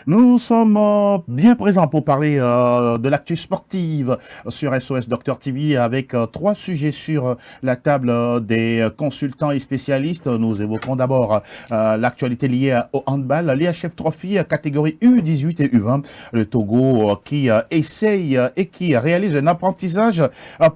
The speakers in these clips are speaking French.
Nous sommes bien présents pour parler de l'actu sportive sur SOS Docteur TV avec trois sujets sur la table des consultants et spécialistes. Nous évoquons d'abord l'actualité liée au handball, l'IHF Trophy catégorie U18 et U20. Le Togo qui essaye et qui réalise un apprentissage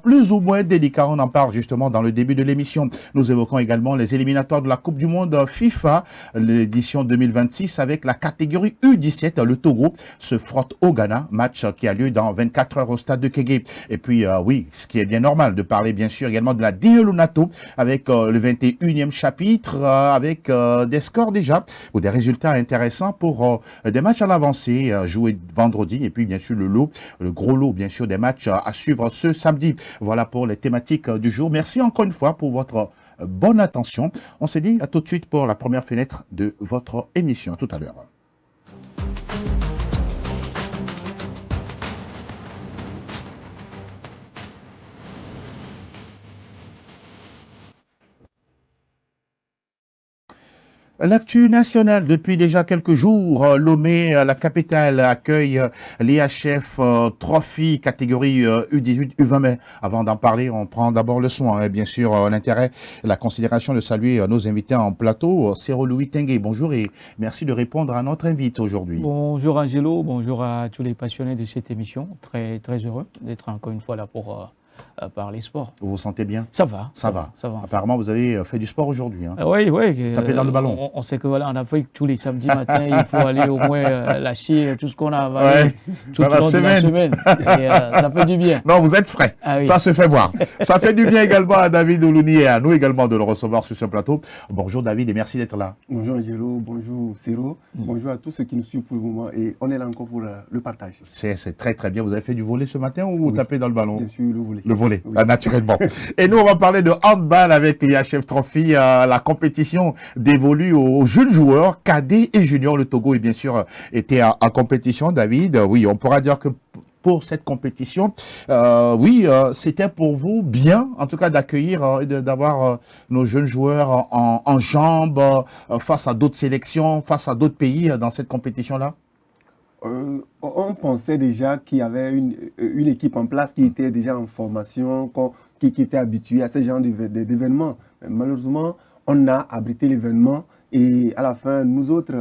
plus ou moins délicat. On en parle justement dans le début de l'émission. Nous évoquons également les éliminatoires de la Coupe du Monde FIFA, l'édition 2026 avec la catégorie U17. Le Togo se frotte au Ghana, match qui a lieu dans 24 heures au stade de Kégué. Et puis, oui, ce qui est bien normal, de parler bien sûr également de la Dieulounato avec le 21e chapitre, avec des scores déjà, ou des résultats intéressants pour des matchs à l'avancée, joués vendredi, et puis bien sûr le gros lot bien sûr des matchs à suivre ce samedi. Voilà pour les thématiques du jour. Merci encore une fois pour votre bonne attention. On se dit à tout de suite pour la première fenêtre de votre émission. À tout à l'heure. L'actu nationale, depuis déjà quelques jours, Lomé, la capitale, accueille l'IHF Trophy catégorie U18, U20. Mais avant d'en parler, on prend d'abord le soin, bien sûr, l'intérêt, la considération de saluer nos invités en plateau. Céro Louis Tengue, bonjour et merci de répondre à notre invite aujourd'hui. Bonjour Angelo, bonjour à tous les passionnés de cette émission. Très, très heureux d'être encore une fois là pour parler sport. Vous vous sentez bien? Ça va. Ça va. Ça va. Apparemment, vous avez fait du sport aujourd'hui. Hein. Oui, oui. Tapez dans le ballon. On sait que voilà, en Afrique, tous les samedis matins, il faut aller au moins lâcher tout ce qu'on a avalé tout au long de la semaine. Et ça fait du bien. Non, vous êtes frais. Ah, oui. Ça se fait voir. Ça fait du bien également à David Oulouni et à nous également de le recevoir sur ce plateau. Bonjour David et merci d'être là. Bonjour Angelo, bonjour Céro, bonjour à tous ceux qui nous suivent pour le moment et on est là encore pour le partage. C'est très très bien. Vous avez fait du volley ce matin ou vous tapez dans le ballon? Bien sûr, le volley. Le volley, oui. Naturellement. Et nous, on va parler de handball avec l'IHF Trophy. La compétition dévolue aux jeunes joueurs, cadets et juniors. Le Togo, est bien sûr, était en compétition, David. Oui, on pourra dire que pour cette compétition, c'était pour vous bien, en tout cas, d'accueillir et d'avoir nos jeunes joueurs en jambes face à d'autres sélections, face à d'autres pays dans cette compétition-là? On pensait déjà qu'il y avait une équipe en place qui était déjà en formation, qui était habituée à ce genre d'événements. Malheureusement, on a abrité l'événement et à la fin, nous autres,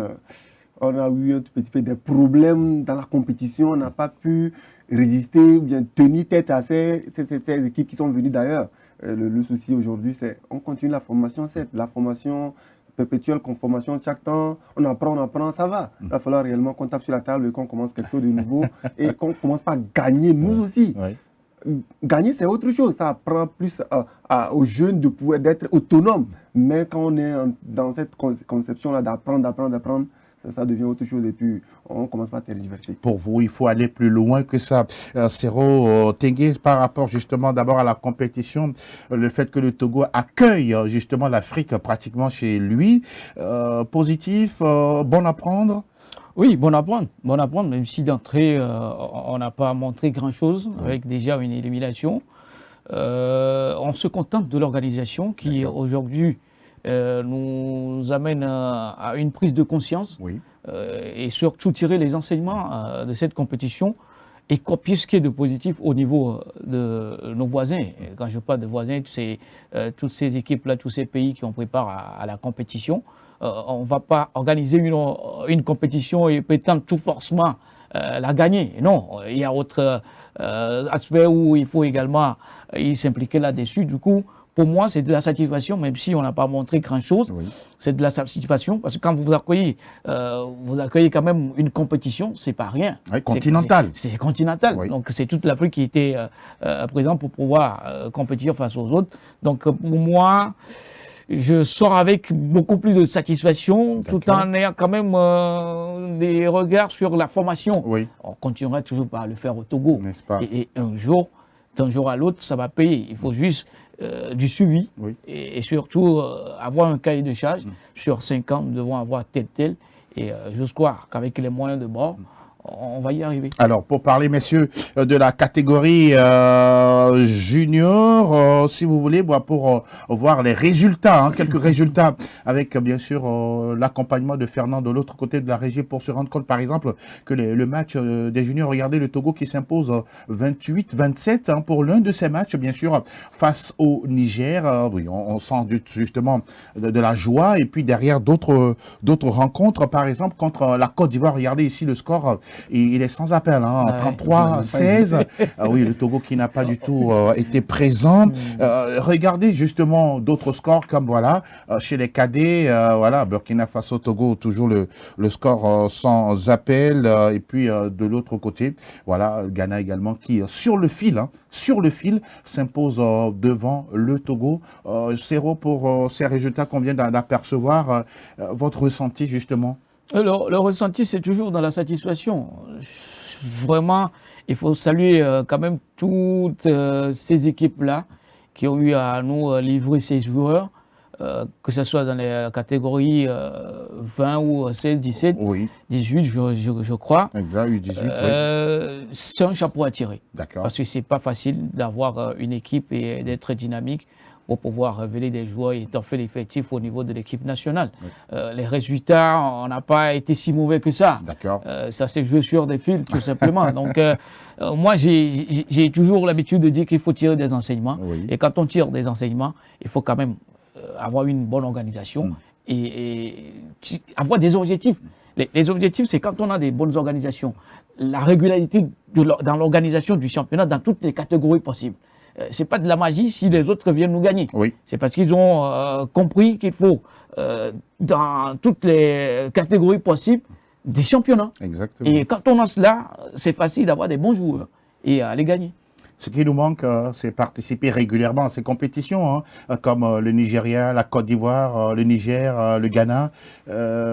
on a eu un petit peu des problèmes dans la compétition. On n'a pas pu résister ou bien tenir tête à ces équipes qui sont venues d'ailleurs. Le souci aujourd'hui, c'est qu'on continue la formation, la formation perpétuelle, conformation chaque temps, on apprend, ça va. Il va falloir réellement qu'on tape sur la table et qu'on commence quelque chose de nouveau et qu'on commence par gagner nous aussi. Oui. Gagner, c'est autre chose. Ça apprend plus aux jeunes de pouvoir d'être autonomes. Mais quand on est dans cette conception-là d'apprendre, ça devient autre chose et puis on commence par tergiverser. Pour vous, il faut aller plus loin que ça. Céro Tengue, par rapport justement d'abord à la compétition, le fait que le Togo accueille justement l'Afrique pratiquement chez lui, positif, bon à prendre? Oui, bon à prendre, même si d'entrée, on n'a pas montré grand-chose avec déjà une élimination. On se contente de l'organisation qui aujourd'hui nous amène à une prise de conscience et surtout tirer les enseignements de cette compétition et copier ce qui est de positif au niveau de nos voisins. Et quand je parle de voisins, toutes ces équipes-là, tous ces pays qui ont préparé à la compétition, on ne va pas organiser une compétition et prétendre tout forcément la gagner. Non, il y a autre aspect où il faut également s'impliquer là-dessus. Du coup, pour moi, c'est de la satisfaction, même si on n'a pas montré grand-chose. Oui. C'est de la satisfaction, parce que quand vous accueillez quand même une compétition, c'est pas rien. Oui, continentale. C'est continental. Oui. Donc, c'est toute l'Afrique qui était présente pour pouvoir compétir face aux autres. Donc, pour moi, je sors avec beaucoup plus de satisfaction, tout en ayant quand même des regards sur la formation. Oui. On continuera toujours par le faire au Togo. N'est-ce pas? Et un jour, d'un jour à l'autre, ça va payer. Il faut juste du suivi et surtout avoir un cahier de charge. Sur 5 ans, nous devons avoir tel. Et j'ose croire qu'avec les moyens de bord, on va y arriver. Alors, pour parler, messieurs, de la catégorie junior, si vous voulez, pour voir les résultats, hein, quelques résultats, avec bien sûr l'accompagnement de Fernand de l'autre côté de la régie, pour se rendre compte, par exemple, que le match des juniors, regardez le Togo qui s'impose 28-27 hein, pour l'un de ces matchs, bien sûr, face au Niger. Oui, on sent justement de la joie, et puis derrière d'autres rencontres, par exemple, contre la Côte d'Ivoire. Regardez ici le score. Il est sans appel, hein, 33-16. Oui, le Togo qui n'a pas du tout été présent. Regardez justement d'autres scores comme voilà, chez les cadets, voilà, Burkina Faso, Togo, toujours le score sans appel. Et puis de l'autre côté, voilà, Ghana également qui, sur le fil, s'impose devant le Togo. Sero, pour ces résultats qu'on vient d'apercevoir, votre ressenti justement? Alors, le ressenti, c'est toujours dans la satisfaction. Vraiment, il faut saluer quand même toutes ces équipes-là qui ont eu à nous livrer ces joueurs, que ce soit dans les catégories 20 ou 16, 17, Oui, 18, je crois. exact, U18, oui. C'est un chapeau à tirer. D'accord. Parce que c'est pas facile d'avoir une équipe et d'être dynamique pour pouvoir révéler des joueurs et étoffer l'effectif au niveau de l'équipe nationale. Oui. Les résultats, on n'a pas été si mauvais que ça. D'accord. Ça s'est joué sur des fils, tout simplement. Donc, moi, j'ai toujours l'habitude de dire qu'il faut tirer des enseignements. Oui. Et quand on tire des enseignements, il faut quand même avoir une bonne organisation et avoir des objectifs. Les objectifs, c'est quand on a des bonnes organisations. La régularité dans l'organisation du championnat dans toutes les catégories possibles. C'est pas de la magie si les autres viennent nous gagner. Oui. C'est parce qu'ils ont compris qu'il faut, dans toutes les catégories possibles, des championnats. Exactement. Et quand on a cela, c'est facile d'avoir des bons joueurs et à les gagner. Ce qui nous manque, c'est participer régulièrement à ces compétitions, hein, comme le Nigeria, la Côte d'Ivoire, le Niger, le Ghana,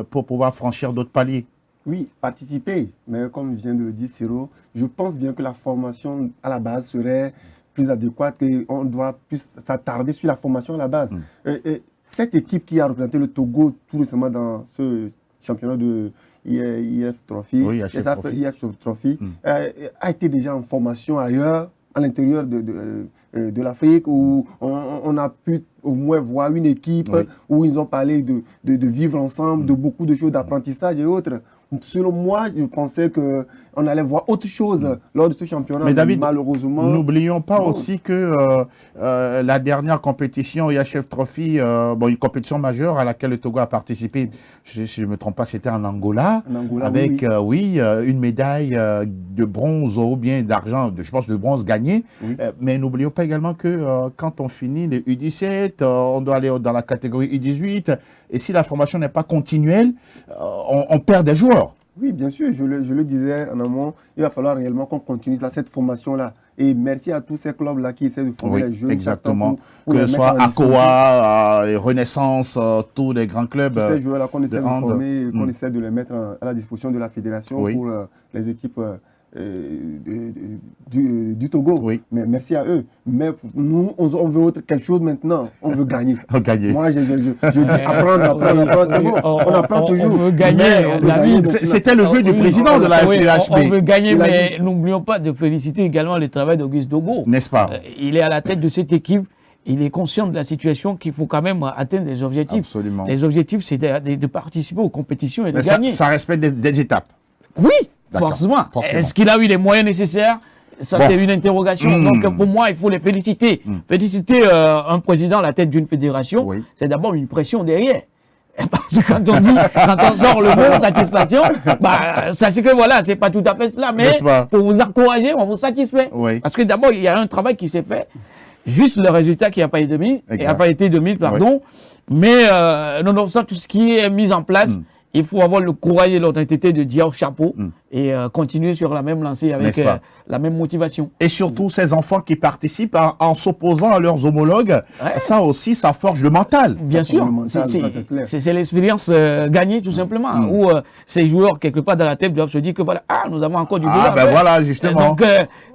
pour pouvoir franchir d'autres paliers. Oui, participer. Mais comme vient de le dire Siro, je pense bien que la formation à la base serait plus adéquate, qu'on doit plus s'attarder sur la formation à la base. Et cette équipe qui a représenté le Togo tout récemment dans ce championnat de IF Trophy, Oui, IF Trophy, a été déjà en formation ailleurs, à l'intérieur de l'Afrique, où on a pu au moins voir une équipe où ils ont parlé de vivre ensemble, de beaucoup de choses, d'apprentissage et autres. Selon moi, je pensais qu'on allait voir autre chose lors de ce championnat. Mais David, malheureusement, n'oublions pas aussi que la dernière compétition IHF Trophy, une compétition majeure à laquelle le Togo a participé, si je ne me trompe pas, c'était en Angola, avec une médaille de bronze ou bien d'argent, je pense de bronze gagnée. Oui. Mais n'oublions pas également que quand on finit les U17, on doit aller dans la catégorie U18. Et si la formation n'est pas continuelle, on perd des joueurs. Oui, bien sûr, je le disais en amont, il va falloir réellement qu'on continue cette formation-là. Et merci à tous ces clubs-là qui essaient de former les jeunes. Exactement. Que ce soit ACOA, Renaissance, tous les grands clubs. Tous ces joueurs-là qu'on essaie de former, qu'on essaie de les mettre à la disposition de la fédération pour les équipes du Togo. Oui. Mais merci à eux. Mais nous, on veut quelque chose maintenant. On veut gagner. Gagner. Moi, je dis apprendre. C'est bon. On apprend toujours. On veut gagner. C'était le vœu du président de la FDHB. On veut gagner, mais n'oublions pas de féliciter également le travail d'Auguste Dogo. N'est-ce pas? Il est à la tête de cette équipe. Il est conscient de la situation qu'il faut quand même atteindre des objectifs. Absolument. Les objectifs, c'est de participer aux compétitions et de gagner. Ça respecte des étapes. Oui, forcément. Est-ce qu'il a eu les moyens nécessaires? Ça, c'est une interrogation. Donc, pour moi, il faut les féliciter. Féliciter un président à la tête d'une fédération, c'est d'abord une pression derrière. Parce que quand on sort le mot satisfaction, sachez que voilà, c'est pas tout à fait cela, mais pour vous encourager, on vous satisfait. Parce que d'abord, il y a un travail qui s'est fait. Juste le résultat qui n'a pas été mis, pardon. Mais nonobstant tout ce qui est mis en place, il faut avoir le courage et l'autorité de dire chapeau et continuer sur la même lancée avec la même motivation. Et surtout ces enfants qui participent en s'opposant à leurs homologues, ça aussi, ça forge le mental. Bien sûr, c'est l'expérience gagnée tout simplement, où ces joueurs, quelque part dans la tête, doivent se dire que voilà, nous avons encore du boulot. Voilà, justement. Donc,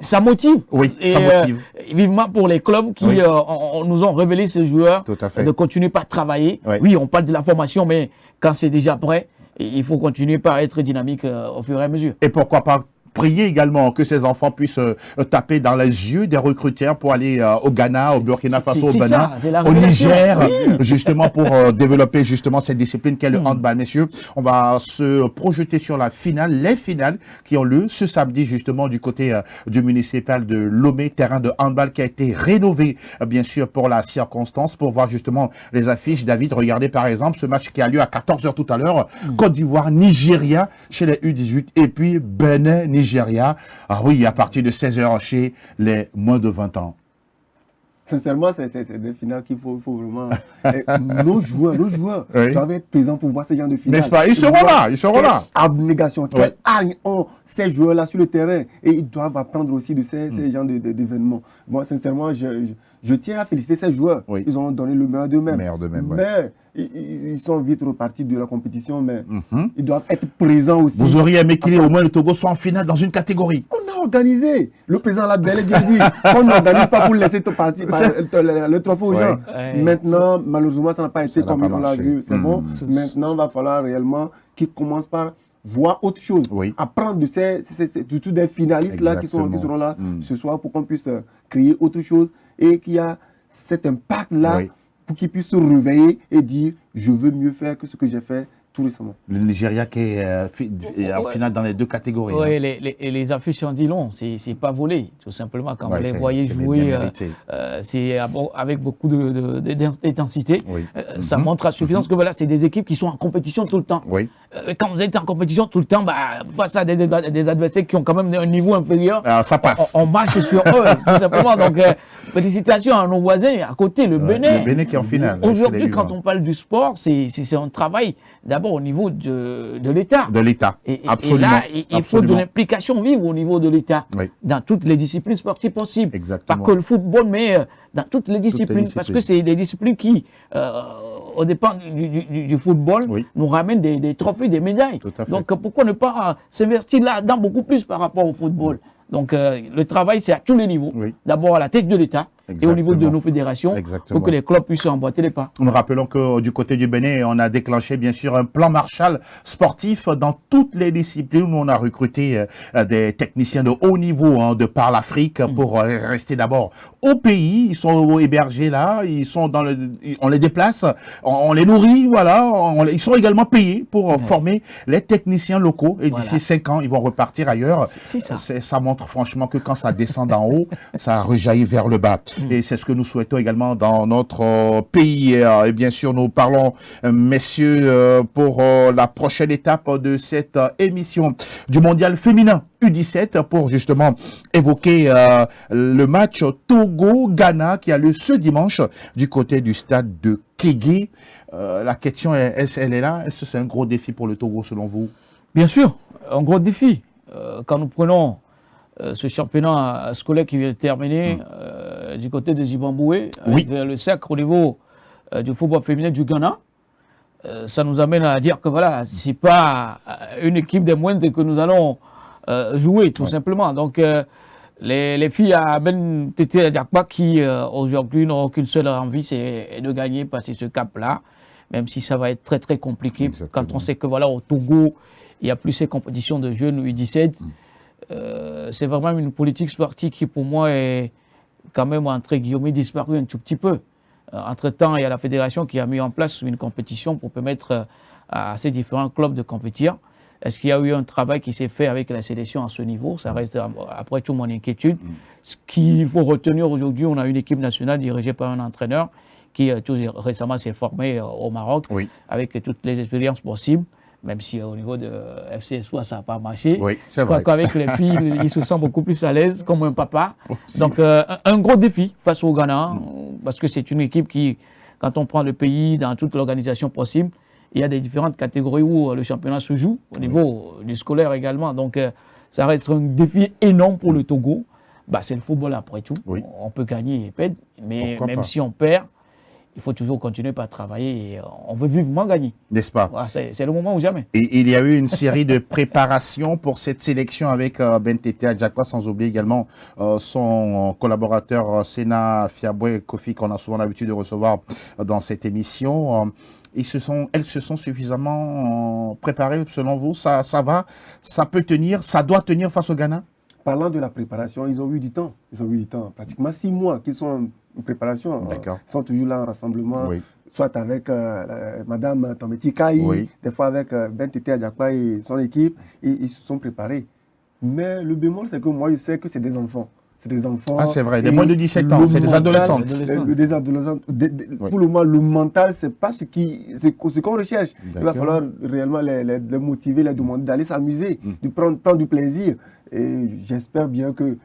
ça motive. Oui, ça motive. Vivement pour les clubs qui nous ont révélé ces joueurs, de continuer par travailler. Oui, on parle de la formation, mais quand c'est déjà prêt, il faut continuer par être dynamique au fur et à mesure. Et pourquoi pas prier également que ces enfants puissent taper dans les yeux des recruteurs pour aller au Ghana, au Burkina Faso, au Bénin, au Niger, justement pour développer justement cette discipline qu'est le handball. Messieurs, on va se projeter sur la finale, les finales qui ont lieu ce samedi justement du côté du municipal de Lomé, terrain de handball qui a été rénové bien sûr pour la circonstance, pour voir justement les affiches. David, regardez par exemple ce match qui a lieu à 14 h tout à l'heure, Côte d'Ivoire, Nigeria chez les U18 et puis Bénin, Nigeria, ah oui, à partir de 16 h chez les moins de 20 ans. Sincèrement, c'est des finales qu'il faut vraiment... nos joueurs oui. doivent être présents pour voir ces gens de finales. N'est-ce pas? Ils seront là, ils seront là. Abnégation, quelle hargne ont ces joueurs-là sur le terrain. Et ils doivent apprendre aussi de ces gens d'événements. Moi, sincèrement, je tiens à féliciter ces joueurs. Oui. Ils ont donné le meilleur d'eux-mêmes. Ouais. Mais ils sont vite repartis de la compétition, mais ils doivent être présents aussi. Vous auriez aimé qu'il ait au moins le Togo soit en finale dans une catégorie. On a organisé. Le président l'a bel et bien dit. On n'organise pas pour laisser le trophée aux gens. Maintenant, malheureusement, ça n'a pas été comme on l'a vu. C'est bon. Maintenant, il va falloir réellement qu'ils commencent par voir autre chose. Apprendre de tous des finalistes là qui seront là ce soir pour qu'on puisse créer autre chose et qu'il y a cet impact-là pour qu'ils puissent se réveiller et dire je veux mieux faire que ce que j'ai fait tout récemment. Le Nigeria qui est en finale dans les deux catégories. Oui, les affiches en dit long, c'est pas volé, tout simplement. Quand vous les voyez jouer, c'est avec beaucoup d'intensité. Ça montre à suffisance que voilà, c'est des équipes qui sont en compétition tout le temps. Quand vous êtes en compétition tout le temps, face à des adversaires qui ont quand même un niveau inférieur, ça passe. On marche sur eux, tout simplement. Donc, félicitations à nos voisins à côté, le Bénin. Le Bénin qui est en finale. Aujourd'hui, quand on parle du sport, c'est un travail d'abord au niveau de l'État. De l'État, absolument. Et là, il faut de l'implication vive au niveau de l'État, dans toutes les disciplines sportives possibles. Exactement. Pas que le football, mais dans toutes les disciplines. Parce que c'est des disciplines qui, au départ du football, nous ramènent des trophées, des médailles. Donc pourquoi ne pas s'investir là-dedans beaucoup plus par rapport au football? Donc le travail, c'est à tous les niveaux. D'abord à la tête de l'État et au niveau de nos fédérations, pour que les clubs puissent emboîter les pas. Nous rappelons que du côté du Bénin, on a déclenché bien sûr un plan Marshall sportif dans toutes les disciplines où on a recruté des techniciens de haut niveau de par l'Afrique pour rester d'abord au pays. Ils sont hébergés là, ils sont on les déplace, on les nourrit, voilà. Ils sont également payés pour former les techniciens locaux et d'ici 5 ans, ils vont repartir ailleurs. Ça montre franchement que quand ça descend d'en haut, ça rejaillit vers le bas. Et c'est ce que nous souhaitons également dans notre pays. Et bien sûr, nous parlons, messieurs, pour la prochaine étape de cette émission du mondial féminin U17 pour justement évoquer le match Togo-Ghana qui a lieu ce dimanche du côté du stade de Kégué. La question, elle est là. Est-ce que c'est un gros défi pour le Togo selon vous? Bien sûr, un gros défi. Quand nous prenons ce championnat scolaire qui vient de terminer du côté de Zimbabwe, avec le sacre au niveau du football féminin du Ghana, ça nous amène à dire que voilà, c'est pas une équipe des moindres que nous allons jouer, tout simplement. Donc, les filles à Ben Tété Diakba qui aujourd'hui n'ont qu'une seule envie, c'est de gagner, passer ce cap-là, même si ça va être très très compliqué. Quand on sait que voilà, au Togo, il n'y a plus ces compétitions de jeunes U17. C'est vraiment une politique sportive qui pour moi est quand même entre guillemets disparue un tout petit peu. Entre-temps, il y a la fédération qui a mis en place une compétition pour permettre à ces différents clubs de compétir. Est-ce qu'il y a eu un travail qui s'est fait avec la sélection à ce niveau? Ça reste après tout mon inquiétude. Ce qu'il faut retenir aujourd'hui, on a une équipe nationale dirigée par un entraîneur qui tout récemment s'est formé au Maroc avec toutes les expériences possibles. Même si au niveau de FCSO, ça n'a pas marché. C'est vrai. Qu'avec les filles, ils se sentent beaucoup plus à l'aise, comme un papa. Donc, un gros défi face au Ghana, parce que c'est une équipe qui, quand on prend le pays dans toute l'organisation possible, il y a des différentes catégories où le championnat se joue, au niveau du scolaire également. Donc, ça reste un défi énorme pour le Togo. C'est le football après tout. On peut gagner et perdre, mais même si on perd, il faut toujours continuer par travailler et on veut vivement gagner. N'est-ce pas? Voilà, c'est le moment ou jamais. Et il y a eu une série de préparations pour cette sélection avec Ben Tété Adjakwa, sans oublier également son collaborateur Sénat Fiaboué Kofi, qu'on a souvent l'habitude de recevoir dans cette émission. elles se sont suffisamment préparées selon vous? Ça va, ça peut tenir, ça doit tenir face au Ghana? Parlant de la préparation, ils ont eu du temps. Ils ont eu du temps. Pratiquement 6 mois qu'ils sont en préparation. D'accord. Ils sont toujours là en rassemblement. Oui. Soit avec Madame Tometi Kai, Oui. des fois avec Ben Tete Adjakwa et son équipe, ils se sont préparés. Mais le bémol, c'est que moi, je sais que c'est des enfants. C'est des enfants. Ah, c'est vrai, des moins de 17 ans, c'est des adolescentes. Des adolescentes. Oui. Pour le moment, le mental, c'est pas ce qu'on recherche. Il va D'accord. falloir réellement les motiver, les demander d'aller s'amuser, de prendre du plaisir. Et j'espère bien que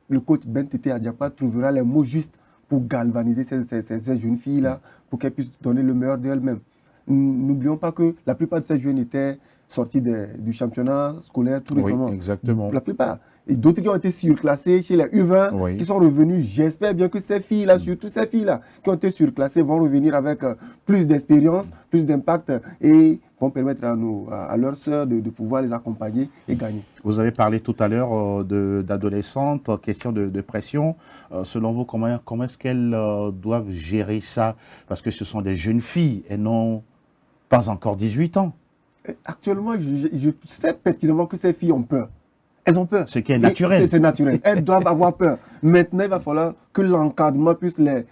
le coach Ben Tete Adjakwa trouvera les mots justes pour galvaniser ces jeunes filles-là, pour qu'elles puissent donner le meilleur d'elles-mêmes. N'oublions pas que la plupart de ces jeunes étaient sortis du championnat scolaire tout récemment. Oui, exactement. La plupart. Et d'autres qui ont été surclassés chez les U20, Oui. qui sont revenus. J'espère bien que ces filles-là, surtout ces filles-là, qui ont été surclassées, vont revenir avec plus d'expérience, plus d'impact et vont permettre à leurs sœurs de pouvoir les accompagner et gagner. Vous avez parlé tout à l'heure d'adolescentes, question de pression. Selon vous, comment est-ce qu'elles doivent gérer ça? Parce que ce sont des jeunes filles et non pas encore 18 ans. Actuellement, je sais pertinemment que ces filles ont peur. Elles ont peur. Ce qui est naturel. C'est naturel. Elles doivent avoir peur. Maintenant, il va falloir que l'encadrement puisse les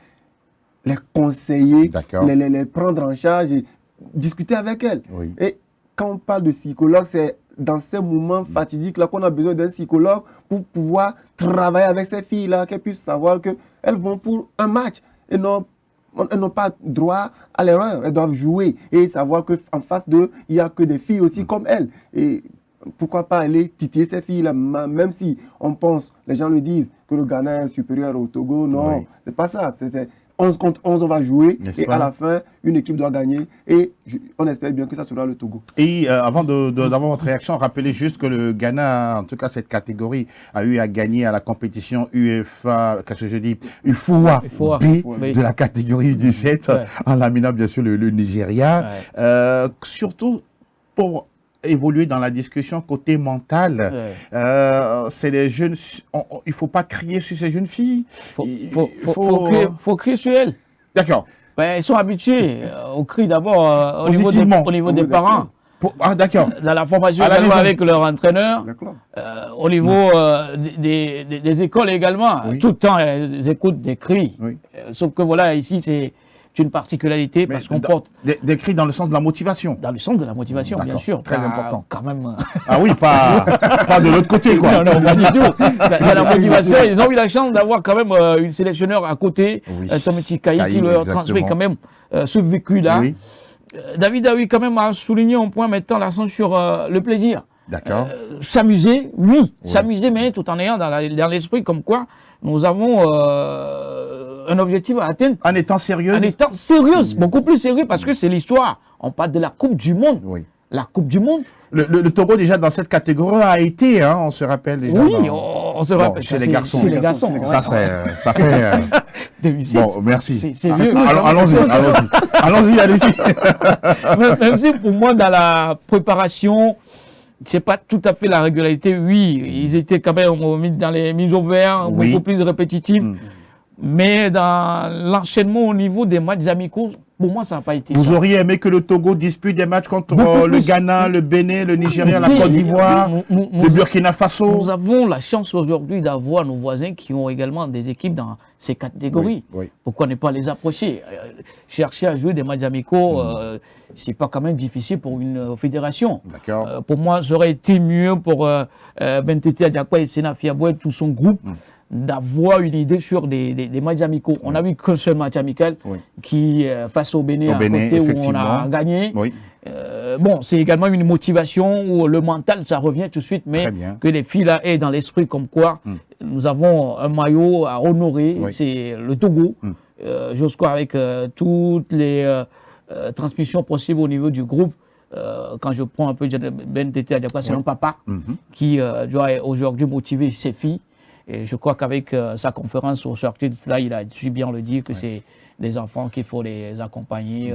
conseiller, les prendre en charge et discuter avec elles. Oui. Et quand on parle de psychologue, c'est dans ces moments fatidiques-là qu'on a besoin d'un psychologue pour pouvoir travailler avec ces filles-là, qu'elles puissent savoir qu'elles vont pour un match et non. Elles n'ont pas droit à l'erreur. Elles doivent jouer et savoir qu'en face d'eux, il n'y a que des filles aussi comme elles. Et pourquoi pas aller titiller ces filles-là, même si on pense, les gens le disent, que le Ghana est supérieur au Togo. Non, oui. c'est pas ça. C'est 11 contre 11, on va jouer. Et à la fin, une équipe doit gagner. Et on espère bien que ça sera le Togo. Et avant d'avoir votre réaction, rappelez juste que le Ghana, en tout cas cette catégorie, a eu à gagner à la compétition UEFA, qu'est-ce que je dis, UFOA B de la catégorie U17, en laminant bien sûr le Nigeria. Ouais. Surtout pour évoluer dans la discussion côté mental. C'est les jeunes. Il ne faut pas crier sur ces jeunes filles. Il faut crier sur elles. D'accord. Ben, ils sont habitués au cri d'abord au niveau des parents. Ah, d'accord. Dans la formation également avec leur entraîneur. Au niveau des écoles également. Oui. Tout le temps, ils écoutent des cris. Oui. Sauf que voilà, ici, c'est une particularité parce qu'on porte... Des cris dans le sens de la motivation. Dans le sens de la motivation, bien sûr. Très important. Quand même... Ah oui, pas de l'autre côté, quoi. Non, pas du tout. La motivation, ils ont eu la chance d'avoir quand même une sélectionneur à côté, Tometi Kai, qui leur transmet quand même ce vécu-là. Oui. David a eu quand même à souligner un point mettant l'accent sur le plaisir. D'accord. S'amuser, oui, s'amuser, mais tout en ayant dans l'esprit comme quoi nous avons un objectif à atteindre. En étant sérieuse. En étant sérieuse, beaucoup plus sérieux parce que c'est l'histoire. On parle de la Coupe du Monde. Oui. La Coupe du Monde. Le Togo, déjà, dans cette catégorie, a été, hein, on se rappelle déjà. Oui, on se rappelle. Chez les garçons. Chez les garçons. Ça fait... Bon, merci. C'est vieux. Allons-y, allez-y. Même si pour moi, dans la préparation, c'est pas tout à fait la régularité. Oui, ils étaient quand même dans les mises au vert, beaucoup plus répétitifs. Mais dans l'enchaînement au niveau des matchs amicaux, pour moi, ça n'a pas été. Vous auriez aimé que le Togo dispute des matchs contre le Ghana, le Bénin, le Nigeria, la Côte d'Ivoire, le Burkina Faso? Nous avons la chance aujourd'hui d'avoir nos voisins qui ont également des équipes dans ces catégories. Oui. Pourquoi ne pas les approcher? Chercher à jouer des matchs amicaux, c'est pas quand même difficile pour une fédération. D'accord. Pour moi, ça aurait été mieux pour Ben Tete Adjakwa et Sena Fiaboué, tout son groupe, d'avoir une idée sur des matchs amicaux. On n'a vu qu'un seul match amical qui, face au Bénin, à côté où on a gagné. Oui. Bon, c'est également une motivation où le mental, ça revient tout de suite, mais que les filles là aient dans l'esprit comme quoi nous avons un maillot à honorer, c'est le Togo. J'ose croire avec toutes les transmissions possibles au niveau du groupe. Quand je prends un peu Ben Tete Adjakwa, c'est un papa qui doit aujourd'hui motiver ses filles. Et je crois qu'avec sa conférence au sortir de cela, il a su bien le dire que c'est des enfants qu'il faut les accompagner,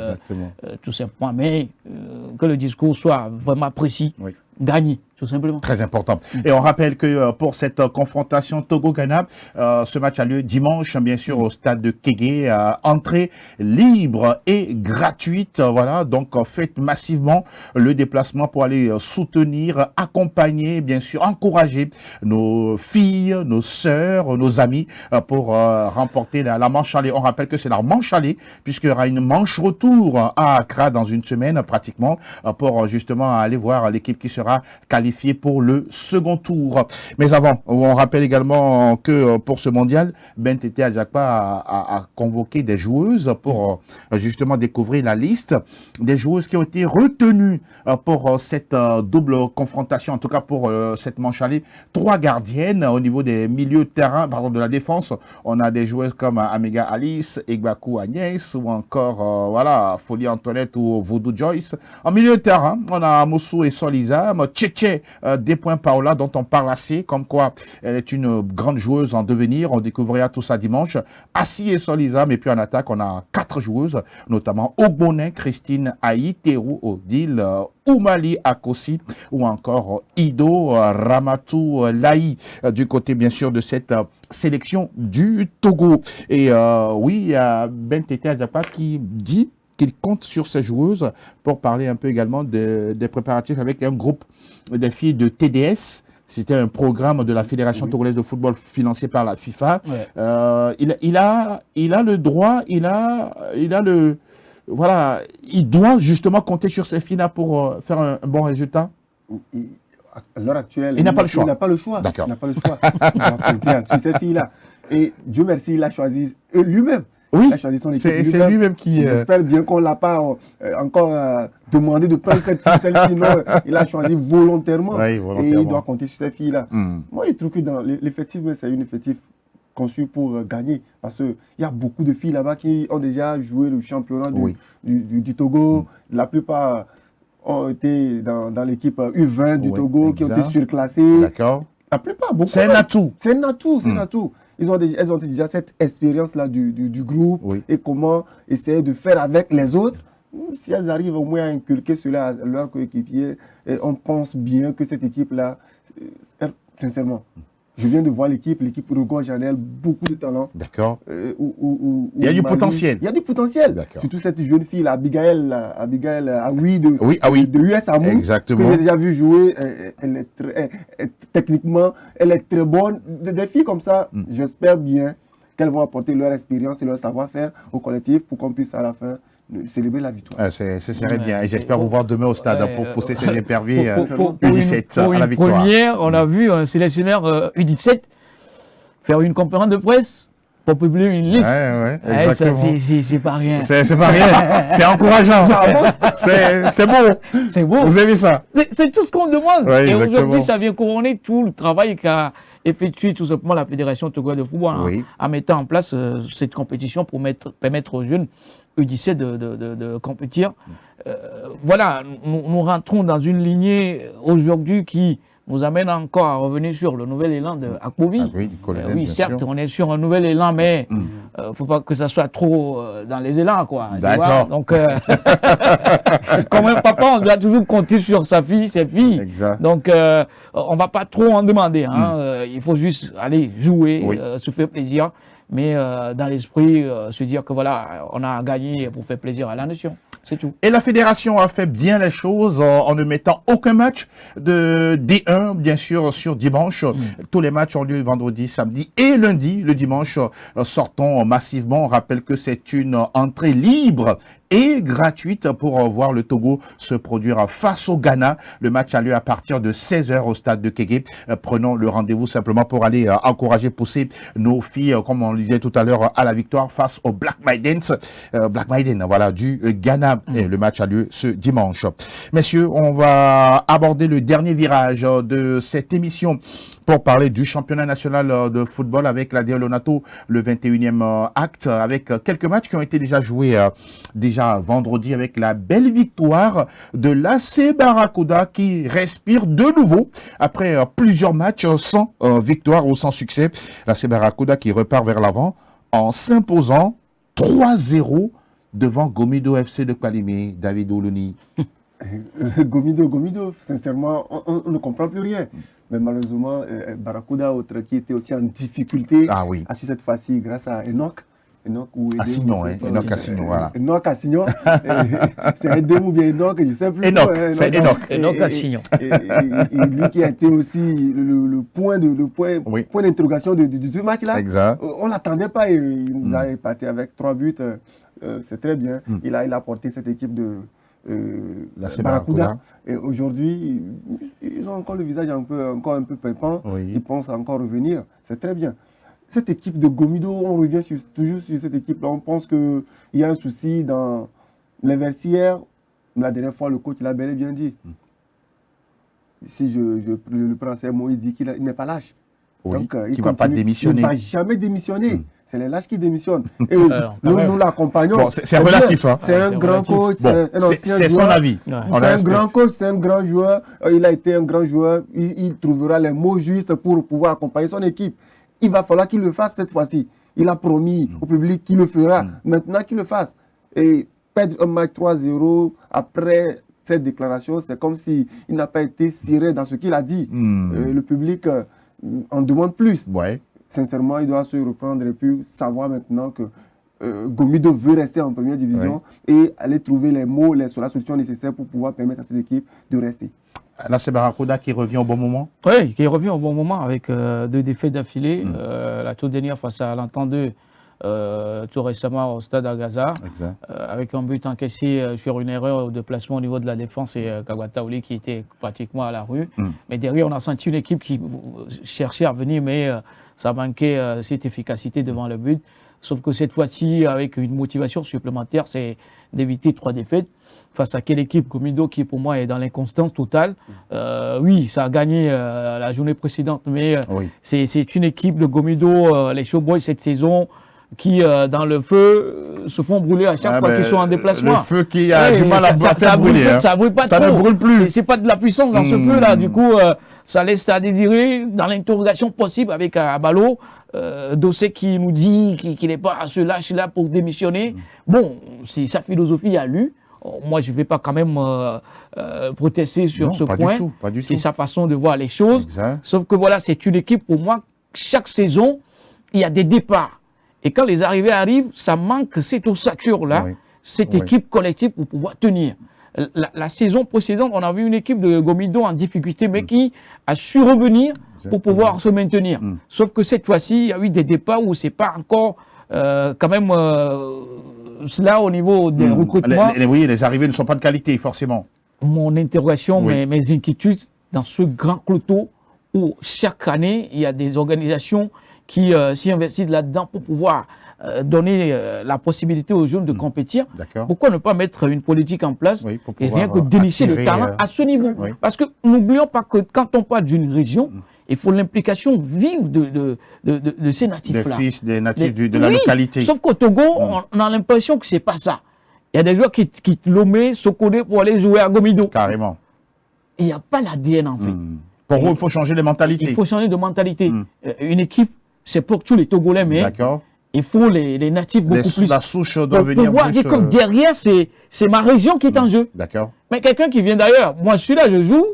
tout simplement. Mais que le discours soit vraiment précis, gagner. tout simplement. Très important. Et on rappelle que pour cette confrontation Togo-Ghana, ce match a lieu dimanche, bien sûr, au stade de Kégué. Entrée libre et gratuite. Voilà, donc faites massivement le déplacement pour aller soutenir, accompagner, bien sûr, encourager nos filles, nos sœurs, nos amis pour remporter la manche aller. On rappelle que c'est la manche aller, puisqu'il y aura une manche retour à Accra dans une semaine pratiquement pour justement aller voir l'équipe qui sera qualifiée pour le second tour. Mais avant, on rappelle également que pour ce mondial, Ben Tété Adjakpa a convoqué des joueuses pour justement découvrir la liste des joueuses qui ont été retenues pour cette double confrontation, en tout cas pour cette manche aller. 3 gardiennes au niveau des milieux de terrain, pardon, de la défense. On a des joueuses comme Amiga Alice, Egbakou Agnès ou encore voilà, Folie Antoinette ou Voodoo Joyce. En milieu de terrain, on a Moussou et Soliza, Tchétché des points Paola dont on parle assez, comme quoi elle est une grande joueuse en devenir. On découvrira tout ça dimanche. Assis et Soliza, mais puis en attaque, on a 4 joueuses, notamment Ogbonin, Christine Aïe, Terou Odile, Oumali Akosi ou encore Ido Ramatou Laï du côté bien sûr de cette sélection du Togo. Et oui, il y a Ben Tété Adjakpa qui dit qu'il compte sur ces joueuses pour parler un peu également des préparatifs avec un groupe des filles de TDS. C'était un programme de la Fédération togolaise de football financé par la FIFA. Ouais. Il a le droit, il a le... Voilà, il doit justement compter sur ces filles-là pour faire un bon résultat. À l'heure actuelle, il n'a pas le choix. Il n'a pas le choix. D'accord. Il n'a pas le choix. Il doit compter sur ces filles-là. Et Dieu merci, il a choisi lui-même. Oui, c'est lui-même qui... J'espère bien qu'on ne l'a pas encore demandé de prendre celle-ci. Non, il a choisi volontairement. Oui, volontairement. Et il doit compter sur ces filles-là. Moi, je trouve que dans l'effectif, c'est un effectif conçu pour gagner. Parce qu'il y a beaucoup de filles là-bas qui ont déjà joué le championnat du Togo. La plupart ont été dans l'équipe U20 du Togo, qui ont été surclassées. D'accord. La plupart, beaucoup. C'est un atout. C'est un atout, c'est un atout. Elles ont déjà cette expérience-là du groupe et comment essayer de faire avec les autres. Si elles arrivent au moins à inculquer cela à leurs coéquipiers, on pense bien que cette équipe-là, sincèrement, je viens de voir l'équipe regorge en elle beaucoup de talent. D'accord. Il y a du potentiel. Il y a du potentiel. Surtout cette jeune fille, Abigail Aoui de US Amour. Exactement. Que j'ai déjà vu jouer. Techniquement, elle est très bonne. Des filles comme ça, j'espère bien qu'elles vont apporter leur expérience et leur savoir-faire au collectif pour qu'on puisse à la fin célébrer la victoire. Ce serait bien. Et j'espère vous voir demain au stade pour pousser ces éperviers U17 à la victoire. Première, on a vu un sélectionneur U17 faire une conférence de presse pour publier une liste. C'est pas rien. C'est pas rien. C'est encourageant. C'est beau. C'est beau. Vous avez ça. C'est tout ce qu'on demande. Et aujourd'hui, ça vient couronner tout le travail qu'a effectué tout simplement la Fédération togolaise de football en mettant en place cette compétition pour permettre aux jeunes U17 de compétir. Voilà, nous rentrons dans une lignée aujourd'hui qui nous amène encore à revenir sur le nouvel élan de Akpovi. Oui, certes, on est sur un nouvel élan, mais il ne faut pas que ça soit trop dans les élans, quoi. D'accord. Donc, comme un papa, on doit toujours compter sur sa fille, ses filles. Exact. Donc, on ne va pas trop en demander. Hein. Il faut juste aller jouer, se faire plaisir, mais dans l'esprit, se dire que voilà, on a gagné pour faire plaisir à la nation. C'est tout. Et la fédération a fait bien les choses en ne mettant aucun match de D1, bien sûr, sur dimanche. Tous les matchs ont lieu vendredi, samedi et lundi. Le dimanche, sortons massivement. On rappelle que c'est une entrée libre et gratuite pour voir le Togo se produire face au Ghana. Le match a lieu à partir de 16h au stade de Kégué. Prenons le rendez-vous simplement pour aller encourager, pousser nos filles, comme on le disait tout à l'heure, à la victoire face au Black Maidens. Black Maiden, voilà, du Ghana. Et le match a lieu ce dimanche. Messieurs, on va aborder le dernier virage de cette émission pour parler du championnat national de football avec la Lonato, le 21e acte, avec quelques matchs qui ont été déjà joués déjà vendredi avec la belle victoire de l'AC Barracuda qui respire de nouveau après plusieurs matchs sans victoire ou sans succès. L'AC Barracuda qui repart vers l'avant en s'imposant 3-0 devant Gomido FC de Kwalimé, David Oloni. Gomido, sincèrement, on ne comprend plus rien. Mais malheureusement, Barracuda, autre qui était aussi en difficulté, a su cette fois-ci grâce à Enoch. Assignon, Enoch Assignon, voilà. Enoch Assignon, c'est Edem ou bien Enoch, je ne sais plus. Enoch, c'est Enoch. Enoch Assignon. Et lui qui a été aussi le point d'interrogation de ce match-là. Exact. On ne l'attendait pas et il nous a épaté avec 3 buts. C'est très bien. Il a porté cette équipe de Barracuda. Et aujourd'hui, ils ont encore le visage encore un peu pimpant. Ils pensent encore revenir. C'est très bien. Cette équipe de Gomido, on revient toujours sur cette équipe-là. On pense qu'il y a un souci dans les vestiaires. La dernière fois, le coach l'a bel et bien dit. Si je le prends à ses mots, il dit qu'il n'est pas lâche. Donc, il ne va pas démissionner. Il ne va jamais démissionner. C'est les lâches qui démissionnent. Et nous l'accompagnons. Bon, c'est relatif. Hein. C'est un grand coach. C'est son avis. C'est un grand coach, c'est un grand joueur. Il a été un grand joueur. Il trouvera les mots justes pour pouvoir accompagner son équipe. Il va falloir qu'il le fasse cette fois-ci. Il a promis au public qu'il le fera. Maintenant qu'il le fasse. Et perdre un match 3-0 après cette déclaration, c'est comme s'il n'a pas été ciré dans ce qu'il a dit. Le public en demande plus. Sincèrement, il doit se reprendre et puis savoir maintenant que Gomido veut rester en première division et aller trouver les mots, la solution nécessaire pour pouvoir permettre à cette équipe de rester. Là, c'est Barracuda qui revient au bon moment? Oui, qui revient au bon moment avec 2 défaites d'affilée. La toute dernière face à l'Entendeux, tout récemment au stade Agaza, avec un but encaissé sur une erreur de placement au niveau de la défense et Kawataouli qui était pratiquement à la rue. Mais derrière, on a senti une équipe qui cherchait à venir, mais ça manquait cette efficacité devant le but. Sauf que cette fois-ci, avec une motivation supplémentaire, c'est d'éviter 3 défaites. Face à quelle équipe? Gomido qui pour moi est dans l'inconstance totale. Oui, ça a gagné la journée précédente, mais c'est une équipe de Gomido, les Showboys cette saison, qui dans le feu se font brûler à chaque fois qu'ils sont en déplacement. Le feu qui a du mal à faire brûler. Ça brûle pas trop. Ça ne brûle plus. C'est pas de la puissance dans ce feu-là. Du coup, ça laisse à désirer dans l'interrogation possible avec Abalo. Dossé qui nous dit qu'il n'est pas à ce lâche-là pour démissionner. Bon, c'est sa philosophie à lui. Moi, je ne vais pas quand même protester sur ce point. C'est sa façon de voir les choses. Sauf que voilà, c'est une équipe, pour moi, chaque saison, il y a des départs. Et quand les arrivées arrivent, ça manque cette ossature-là, cette équipe collective pour pouvoir tenir. La saison précédente, on a vu une équipe de Gomido en difficulté, mais qui a su revenir pour pouvoir se maintenir. Sauf que cette fois-ci, il y a eu des départs où ce n'est pas encore quand même cela au niveau des recrutements. Oui, les arrivées ne sont pas de qualité, forcément. Mon interrogation, mes inquiétudes dans ce grand cloto où chaque année, il y a des organisations qui s'y investissent là-dedans pour pouvoir donner la possibilité aux jeunes de compétir. Pourquoi ne pas mettre une politique en place et rien que dénicher les talents à ce niveau? Parce que n'oublions pas que quand on parle d'une région, il faut l'implication vive de ces natifs-là. Des natifs de la localité. Sauf qu'au Togo, on a l'impression que ce n'est pas ça. Il y a des joueurs qui quittent Lomé, Sokodé pour aller jouer à Gomido. Carrément. Il n'y a pas l'ADN en fait. Pour eux, il faut changer de mentalité. Il faut changer de mentalité. Une équipe, c'est pour tous les Togolais, mais il faut les natifs beaucoup plus. La souche doit venir pour voir que derrière, c'est ma région qui est en jeu. Mais quelqu'un qui vient d'ailleurs, moi je suis là, je joue,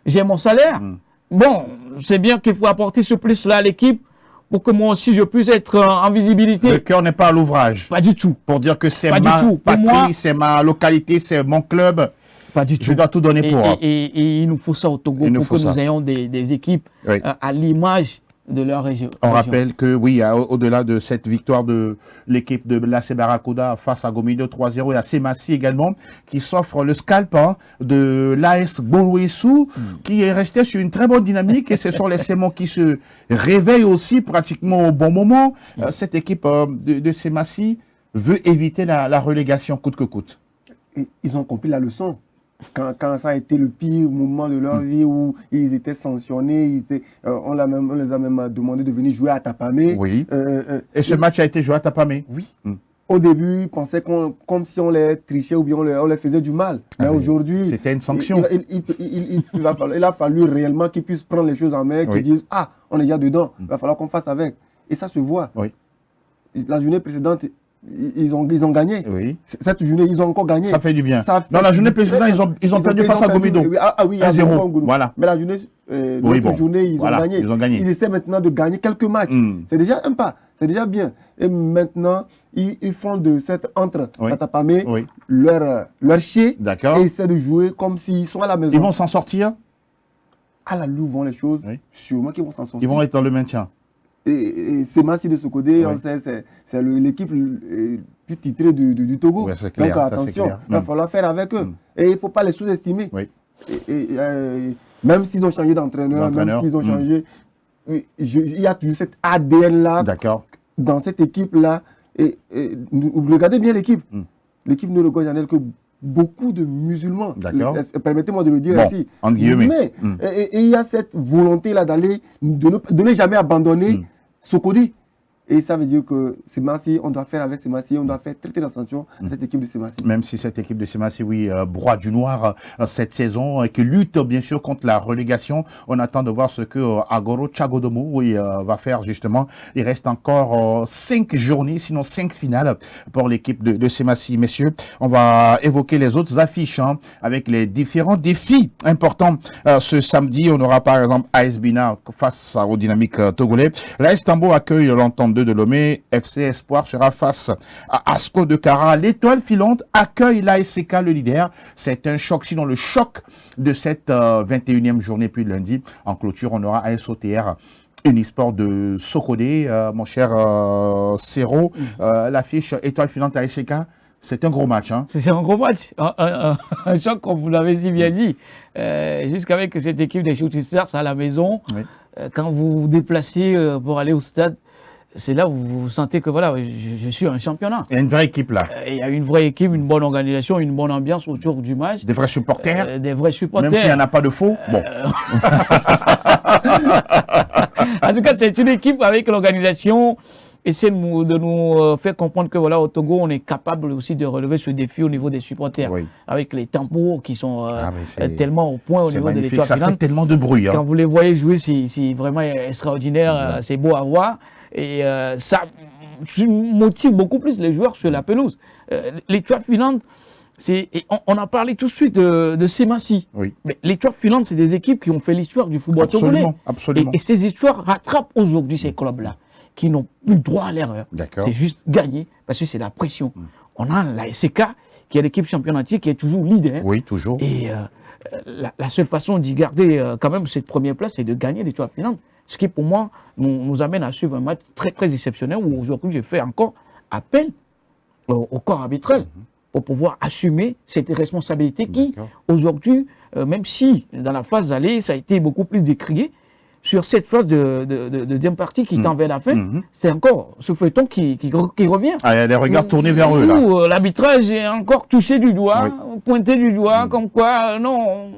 j'ai mon salaire. Bon, c'est bien qu'il faut apporter ce plus-là à l'équipe pour que moi aussi je puisse être en visibilité. Le cœur n'est pas à l'ouvrage. Pas du tout. Pour dire que c'est ma patrie, c'est ma localité, c'est mon club. Pas du tout. Je dois tout donner pour. Et il nous faut ça au Togo pour que nous ayons des équipes à l'image de leur région. On rappelle que oui, au-delà de cette victoire de l'équipe de l'AS Barracuda face à Gomido 3-0 et à Semassi également, qui s'offre le scalp de l'AS Bolwesu, qui est resté sur une très bonne dynamique et ce sont les Sémons qui se réveillent aussi pratiquement au bon moment. Cette équipe de Semassi veut éviter la relégation coûte que coûte. Et ils ont compris la leçon. Quand ça a été le pire moment de leur vie où ils étaient sanctionnés, on les a même demandé de venir jouer à Tapamé. Oui. Et ce match a été joué à Tapamé. Oui. Au début, ils pensaient comme si on les trichait ou bien on les faisait du mal. Mais aujourd'hui, c'était une sanction. Il a fallu réellement qu'ils puissent prendre les choses en main, qu'ils disent on est déjà dedans, il va falloir qu'on fasse avec. Et ça se voit. La journée précédente, ils ont gagné. Oui. Cette journée, ils ont encore gagné. Ça fait du bien. Ça fait Dans la journée du bien. précédente, ils ont perdu face à Gomido. Oui, 1-0. Voilà. Mais la journée, l'autre journée, ils ont gagné. Ils ont gagné. Ils essaient maintenant de gagner quelques matchs. C'est déjà un pas. C'est déjà bien. Et maintenant, ils font de cette entre Matapamé leur chien. D'accord. Et ils essaient de jouer comme s'ils sont à la maison. Ils vont s'en sortir? À la loupe vont les choses. Sûrement qu'ils vont s'en sortir. Ils vont être dans le maintien. Et c'est Massi de ce côté, on sait, c'est l'équipe plus titrée du Togo. Ouais, c'est clair, donc ça, attention, clair. il va falloir faire avec eux. Et il ne faut pas les sous-estimer. Oui. Même s'ils ont changé d'entraîneur, même s'ils ont changé, il y a toujours cet ADN-là dans cette équipe-là. Et regardez bien l'équipe. L'équipe ne regarde que beaucoup de musulmans. D'accord. Permettez-moi de le dire ainsi. En guillemets. Mais il y a cette volonté-là d'aller, de ne jamais abandonner Sokodi. Et ça veut dire que Semassi, on doit faire avec Semassi, on doit faire très attention à cette équipe de Semassi. Même si cette équipe de Semassi, broie du noir cette saison et qui lutte bien sûr contre la relégation, on attend de voir ce que Agoro Tchagodomo va faire justement. Il reste encore 5 journées, sinon 5 finales pour l'équipe de Semassi. Messieurs, on va évoquer les autres affiches avec les différents défis importants. Ce samedi, on aura par exemple AS Bina face au Dynamique togolais. L'AS Tambo accueille l'Entente de Lomé. FC Espoir sera face à Asco de Cara. L'Étoile filante accueille l'ASCK, le leader. C'est un choc, sinon le choc de cette 21e journée. Puis lundi, en clôture, on aura ASOTR Unisport de Sokodé. Mon cher Serrault, l'affiche Étoile filante ASCK, c'est un gros match. C'est un gros match. Un choc, comme vous l'avez si bien dit. Jusqu'avec cette équipe des Shooting Stars à la maison, quand vous vous déplacez pour aller au stade, c'est là où vous sentez que voilà, je suis un championnat. Il y a une vraie équipe là. Il y a une vraie équipe, une bonne organisation, une bonne ambiance autour du match. Des vrais supporters. Des vrais supporters. Même s'il n'y en a pas de faux. Bon. En tout cas, c'est une équipe avec l'organisation. Essaie de nous faire comprendre que voilà, au Togo, on est capable aussi de relever ce défi au niveau des supporters. Avec les tambours qui sont tellement au point au niveau de l'Étoile filante. Ça fait tellement de bruit. Quand vous les voyez jouer, c'est vraiment extraordinaire. C'est beau à voir. Et ça motive beaucoup plus les joueurs sur la pelouse. L'Étoile filante, on a parlé tout de suite de Semassi. Mais l'Étoile filante, c'est des équipes qui ont fait l'histoire du football togolais. Absolument. Et ces histoires rattrapent aujourd'hui ces clubs-là, qui n'ont plus droit à l'erreur. C'est juste gagner, parce que c'est la pression. On a la SK, qui est l'équipe championnatique, qui est toujours leader. Oui, toujours. Et la seule façon d'y garder quand même cette première place, c'est de gagner l'Étoile filante. Ce qui, pour moi, nous amène à suivre un match très exceptionnel où aujourd'hui, je fais encore appel au corps arbitral pour pouvoir assumer cette responsabilité qui, aujourd'hui, même si dans la phase d'aller, ça a été beaucoup plus décrié, sur cette phase de deuxième partie qui tend vers la fin, c'est encore ce feuilleton qui revient. Il y a des regards tournés vers eux, là. L'arbitrage est encore touché du doigt, pointé du doigt, comme quoi, non...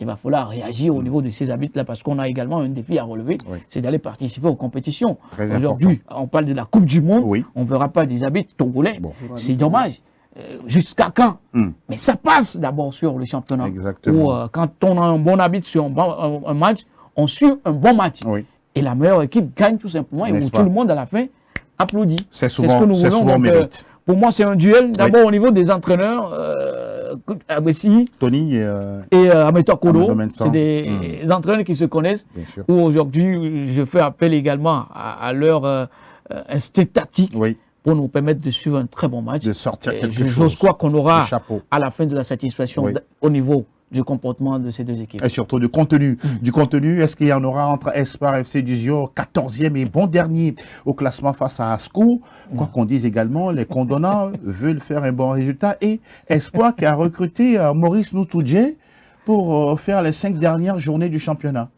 Il va falloir réagir au niveau de ces arbitres-là parce qu'on a également un défi à relever, c'est d'aller participer aux compétitions. Aujourd'hui, on parle de la Coupe du Monde, on ne verra pas des arbitres togolais. C'est dommage. Jusqu'à quand? Mais ça passe d'abord sur le championnat. Où, quand on a un bon arbitre sur un match, on suit un bon match. Et la meilleure équipe gagne tout simplement et où tout le monde à la fin applaudit. C'est souvent, ce que nous voulons. Donc, pour moi, c'est un duel d'abord au niveau des entraîneurs. Abessi, Tony et Ameto Kodo, c'est des entraîneurs qui se connaissent. Où aujourd'hui, je fais appel également à leur instinct tactique pour nous permettre de suivre un très bon match. De sortir quelque chose. J'ose croire qu'on aura à la fin de la satisfaction au niveau du comportement de ces deux équipes. Et surtout du contenu. Du contenu, est-ce qu'il y en aura entre Espoir FC Duzio, 14e et bon dernier au classement face à Asco? Quoi qu'on dise également, les condonnants veulent faire un bon résultat. Et Espoir qui a recruté Maurice Noutoudje pour faire les 5 dernières journées du championnat.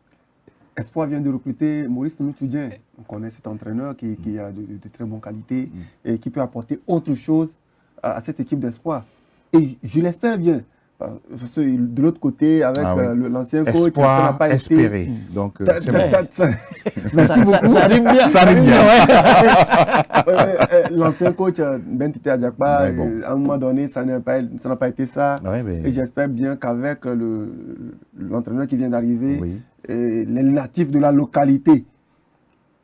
Espoir vient de recruter Maurice Noutoudje. On connaît cet entraîneur qui a de très bonnes qualités et qui peut apporter autre chose à cette équipe d'Espoir. Et je l'espère bien. Parce que de l'autre côté, avec l'ancien coach, Espoir, ça n'a pas espéré. été... Donc, c'est bon. Merci beaucoup. Ça arrive bien. Ça arrive bien. L'ancien coach, Ben Tite Adjakba, à un moment donné, ça n'a pas été ça. Et j'espère bien qu'avec l'entraîneur qui vient d'arriver, les natifs de la localité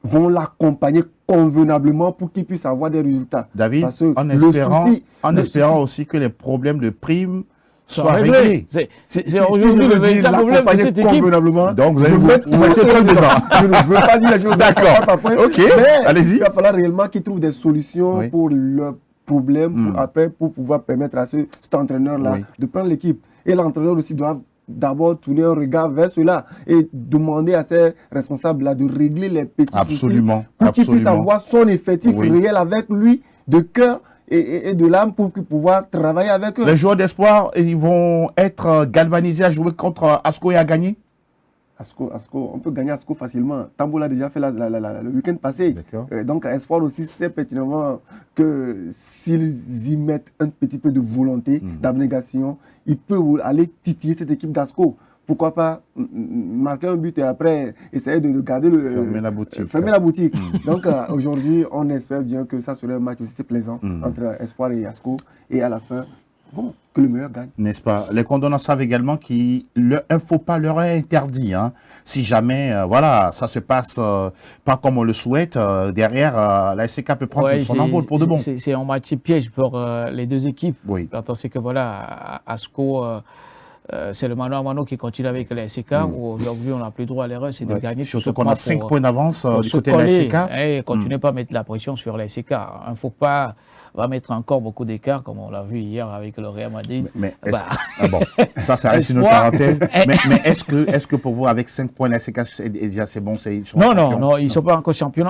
vont l'accompagner convenablement pour qu'il puisse avoir des résultats. David, Parce que en le espérant souci- aussi que les problèmes de primes Sont soient réglés. réglés. C'est aujourd'hui le véritable problème de cette équipe. convenablement. Donc, vous Je allez mets vous mettez tout tout dedans. Je ne veux pas dire les choses D'accord. point par point, Ok, mais allez-y. il va falloir réellement qu'ils trouvent des solutions Oui. pour leurs problèmes, Mm. après, pour pouvoir permettre à cet entraîneur-là Oui. de prendre l'équipe. Et l'entraîneur aussi doit d'abord tourner un regard vers cela et demander à ses responsables-là de régler les petits Absolument, soucis pour qu'il puisse absolument. avoir son effectif Oui. réel avec lui de cœur et de l'âme pour pouvoir travailler avec eux. Les joueurs d'espoir, ils vont être galvanisés à jouer contre Asco et à gagner. Asco, on peut gagner Asco facilement. Tambo l'a déjà fait le week-end passé. D'accord. Donc, Espoir aussi sait pertinemment que s'ils y mettent un petit peu de volonté, d'abnégation, ils peuvent aller titiller cette équipe d'Asco. Pourquoi pas marquer un but et après essayer de garder Fermer la boutique. fermer la boutique. Donc, aujourd'hui, on espère bien que ça serait un match aussi plaisant Mm. entre Espoir et Asco. Et à la fin, bon, que le meilleur gagne. N'est-ce pas? Les condamnants savent également qu'un faux pas leur est interdit. Hein. Si jamais, voilà, ça se passe pas comme on le souhaite, derrière, la SCK peut prendre Ouais, son envol pour de bon. C'est un match piège pour les deux équipes. Oui. Quand on sait que voilà, Asco, c'est le mano à mano qui continue avec la SCK, où aujourd'hui on n'a plus droit à l'erreur, c'est de Ouais. gagner. Surtout tout qu'on a simplement 5 points d'avance pour du se côté de la coller, SCK. et continuez pas à mettre la pression sur la SCK. Un faux pas va mettre encore beaucoup d'écart, comme on l'a vu hier avec le Real Madrid. Mais est-ce Bah. ah bon, ça reste une autre Espoir. parenthèse. mais est-ce que pour vous, avec 5 points, la SCK, déjà c'est bon, ils sont Non, champions? ils ne sont pas encore champions.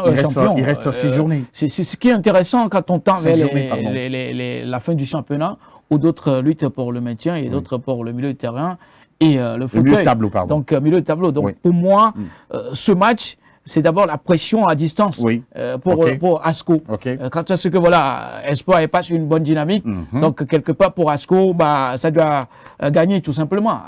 Il reste 6 journées. C'est ce qui est intéressant quand on tend vers 5 journées, pardon. la fin du championnat, où d'autres luttent pour le maintien et d'autres pour le milieu de terrain et le fauteuil. milieu de tableau, pardon. Donc, milieu de tableau. Donc, Oui. pour moi, ce match, c'est d'abord la pression à distance Oui. pour, Ok. Asco. Ok. Quand on sait que voilà, Espoir n'est pas sur une bonne dynamique, Mhm. donc quelque part pour Asco, bah, ça doit gagner tout simplement.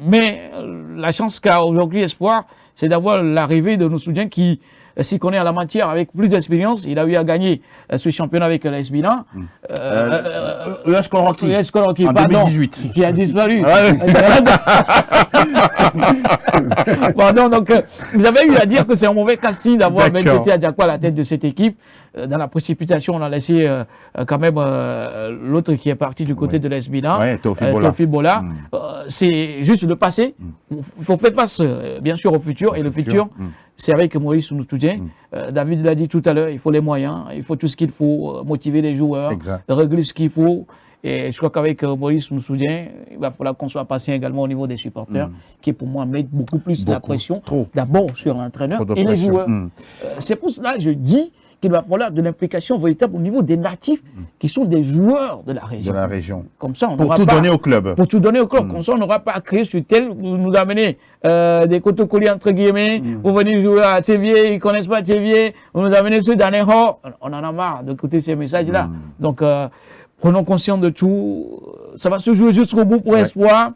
Mais la chance qu'a aujourd'hui Espoir, c'est d'avoir l'arrivée de nos soutiens qui s'y connaît en la matière avec plus d'expérience. Il a eu à gagner ce championnat avec l'AS Milan. ES Koroki, US Koroki, en pardon, 2018. qui a disparu. Ouais. Pardon, donc vous avez eu à dire que c'est un mauvais casting d'avoir D'accord. Benteté Adjakwa à la tête de cette équipe. Dans la précipitation, on a laissé quand même l'autre qui est parti du côté Ouais. de l'AS Milan, Ouais, Théophile Bola. Théophile Bola. Mm. C'est juste le passé. Il faut faire face, bien sûr, au futur. Et le futur, c'est avec Maurice Noutoudien. David l'a dit tout à l'heure, il faut les moyens, il faut tout ce qu'il faut, motiver les joueurs, Exact. régler ce qu'il faut. Et je crois qu'avec Maurice Noutoudien, il va falloir qu'on soit patient également au niveau des supporters, qui pour moi mettent beaucoup plus la Beaucoup. pression, Trop. d'abord sur l'entraîneur Trop de et les pression. joueurs. C'est pour cela que je dis qu'il va falloir de l'implication véritable au niveau des natifs, qui sont des joueurs de la De région. la région. Comme ça, on Pour n'aura tout pas... donner au club. Pour tout donner au club. Comme ça, on n'aura pas à créer sur tel, nous amener des cotocolis entre guillemets, pour venir jouer à Théviers, ils ne connaissent pas Théviers, vous nous amenez ceux d'Anéro. On en a marre d'écouter ces messages-là. Donc, prenons conscience de tout. Ça va se jouer jusqu'au bout pour Ouais. Espoir.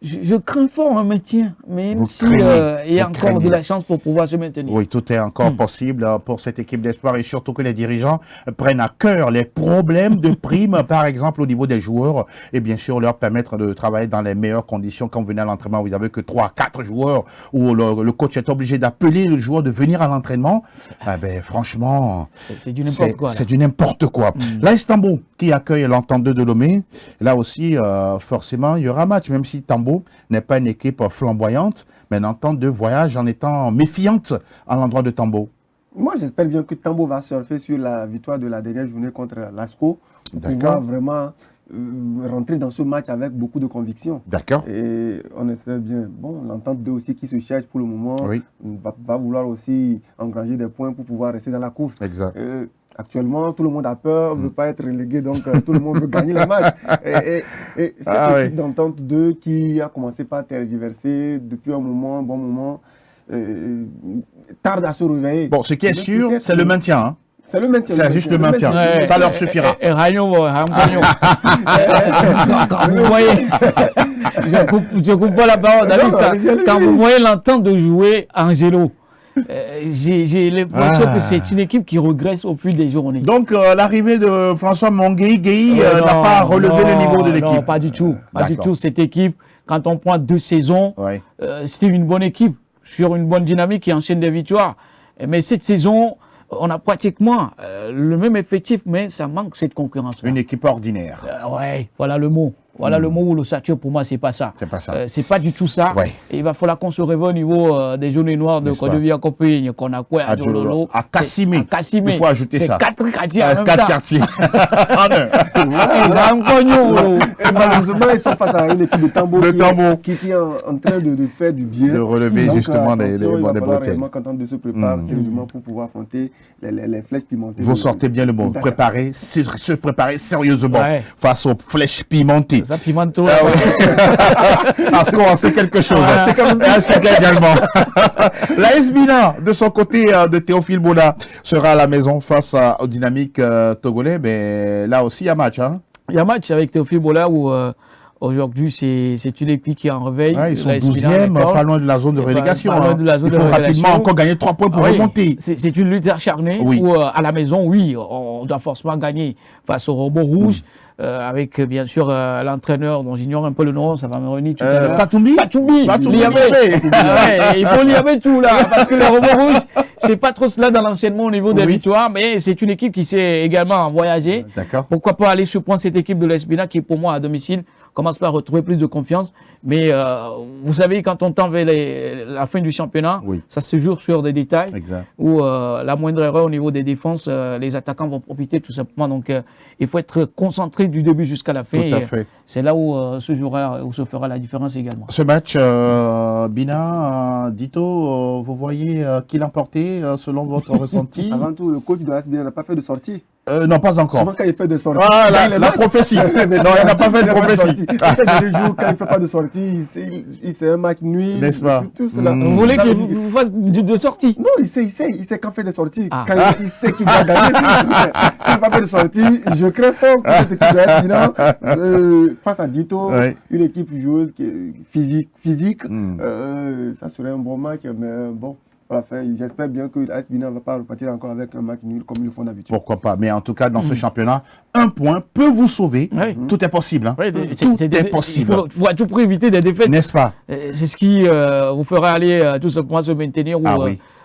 Je crains fort un maintien, même Vous si craignez, il y a vous encore craignez. de la chance pour pouvoir se maintenir. Oui, tout est encore possible pour cette équipe d'espoir et surtout que les dirigeants prennent à cœur les problèmes de primes, par exemple au niveau des joueurs et bien sûr leur permettre de travailler dans les meilleures conditions. Quand vous venez à l'entraînement, vous n'avez que 3 4 joueurs où le coach est obligé d'appeler le joueur de venir à l'entraînement. Ah ben, franchement, C'est du n'importe quoi. là. c'est du n'importe quoi. Là, Istanbul qui accueille l'Entente de Lomé, là aussi, forcément, il y aura match, même si Tambo n'est pas une équipe flamboyante, mais l'Entente de voyage en étant méfiante à l'endroit de Tambo. Moi, j'espère bien que Tambo va surfer sur la victoire de la dernière journée contre l'ASCO pour D'accord. pouvoir vraiment rentrer dans ce match avec beaucoup de conviction. D'accord. Et on espère bien. Bon, l'Entente 2 aussi qui se cherche pour le moment Oui. va vouloir aussi engranger des points pour pouvoir rester dans la course. Exact. Actuellement, tout le monde a peur, ne veut pas être relégué, donc tout le monde veut gagner les matchs. Et cette équipe d'Entente 2 qui a commencé par tergiverser depuis un moment, un bon moment, tarde à se réveiller. Bon, ce qui est sûr, c'est le maintien. Hein. C'est le maintien. C'est juste le maintien. Ouais, Ça leur suffira. Et Ragnon, quand vous voyez, je coupe pas la parole, David, Non, allez-y, allez-y. quand vous voyez l'entente de jouer Angelo, j'ai l'impression que c'est une équipe qui regresse au fil des journées. Donc, l'arrivée de François Monguei n'a pas relevé le niveau de l'équipe. Non, pas du tout. Pas du D'accord. tout. Cette équipe, quand on prend 2 saisons, Ouais. c'était une bonne équipe, sur une bonne dynamique qui enchaîne des victoires. Mais cette saison, on a pratiquement le même effectif, mais ça manque cette concurrence. Une équipe ordinaire. Ouais, voilà le mot. Voilà le mot où l'ossature, pour moi, c'est pas ça. C'est pas ça. C'est pas du tout ça. Ouais. Et il va falloir qu'on se réveille au niveau des jaunes et noirs de Côte d'Ivoire, qu'on a quoi à Djololo. À Kassimé. Il faut ajouter ça. C'est 4 quartiers en même 4 temps. quartiers. En un. Et malheureusement, ils sont face à une équipe de Tambo qui est en train de faire du bien. De relever Donc, justement attention, les il va bretelles. falloir vraiment qu'entendre de se préparer sérieusement pour pouvoir affronter les flèches pimentées. Vous sortez bien le mot. Préparer, se préparer sérieusement face aux flèches pimentées. Ça pimente tout. Parce qu'on sait quelque chose. C'est également. La Esbina, de son côté, de Théophile Bouna, sera à la maison face au dynamique togolais. Mais là aussi, il y a match. Hein? Il y a match avec Théophile Bouna où aujourd'hui, c'est une équipe qui est en réveil. Ils sont 12e, pas loin de la zone de relégation. Il faut rapidement encore gagner 3 points pour remonter. C'est une lutte acharnée où, à la maison, oui, on doit forcément gagner face au robot rouge. Avec bien sûr l'entraîneur dont j'ignore un peu le nom, ça va me revenir tout à l'heure. Patoumbi. Il faut lier tout là, parce que le robot rouge, c'est pas trop cela dans l'enchaînement au niveau des victoires, mais c'est une équipe qui sait également voyager. Pourquoi pas aller surprendre cette équipe de l'Espina qui, pour moi, à domicile, commence par retrouver plus de confiance. Mais vous savez, quand on tend vers la fin du championnat, ça se joue sur des détails où la moindre erreur au niveau des défenses, les attaquants vont profiter tout simplement. Donc, il faut être concentré du début jusqu'à la fin. C'est là où se fera la différence également. Ce match, Bina, Dito, vous voyez qui l'a emporté selon votre ressenti? Avant tout, le coach de l'Asbina n'a pas fait de sortie. Non, pas encore. Souvent, quand il fait de sortie. Ah, la prophétie. Non, il n'a pas fait de prophétie. Il fait des jours, quand il ne fait pas de sortie, c'est un match nuit. N'est-ce pas? Tout cela. Vous voulez qu'il vous fasse de sortie? Non, il sait quand faire des sorties. Quand il sait qu'il va gagner. S'il n'a pas fait de sortie, je crains fort pour cette équipe de l'Asbina. Face à Dito, une équipe joueuse qui est physique. Ça serait un bon match, mais bon. J'espère bien que l'Asbina ne va pas repartir encore avec un match nul comme ils le font d'habitude. Pourquoi pas? Mais en tout cas, dans ce championnat, un point peut vous sauver. Tout est possible. Hein? Tout est possible. Il faut à tout prix éviter des défaites. N'est-ce pas? C'est ce qui vous fera aller tout simplement se maintenir ou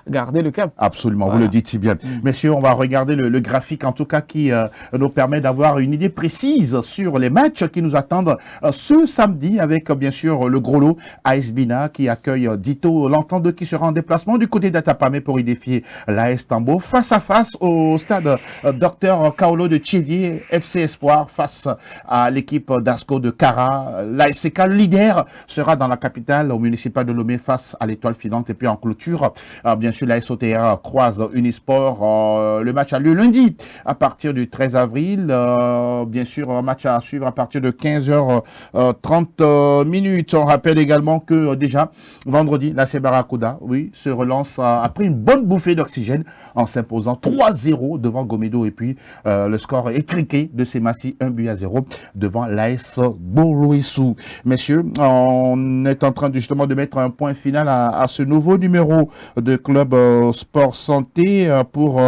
garder le cap. Absolument, vous le dites si bien. Messieurs, on va regarder le graphique en tout cas qui nous permet d'avoir une idée précise sur les matchs qui nous attendent ce samedi avec bien sûr le gros lot AS Bina qui accueille Dito L'Entente qui sera en déplacement du côté d'Atapamé pour y défier l'AS Tambo face à face au stade Dr Kaolo de Tchévier, FC Espoir face à l'équipe d'Asco de Kara. L'ASK leader sera dans la capitale au municipal de Lomé face à l'Étoile Filante et puis en clôture bien sûr la SOTR croise Unisport. Le match a lieu lundi à partir du 13 avril. Bien sûr, un match à suivre à partir de 15h30 minutes. On rappelle également que déjà vendredi, la Barracuda, se relance après une bonne bouffée d'oxygène en s'imposant 3-0 devant Gomedo et puis le score étriqué de Semassi 1-0 devant l'AS Boroissou. Messieurs, on est en train justement de mettre un point final à ce nouveau numéro de Club Sport Santé pour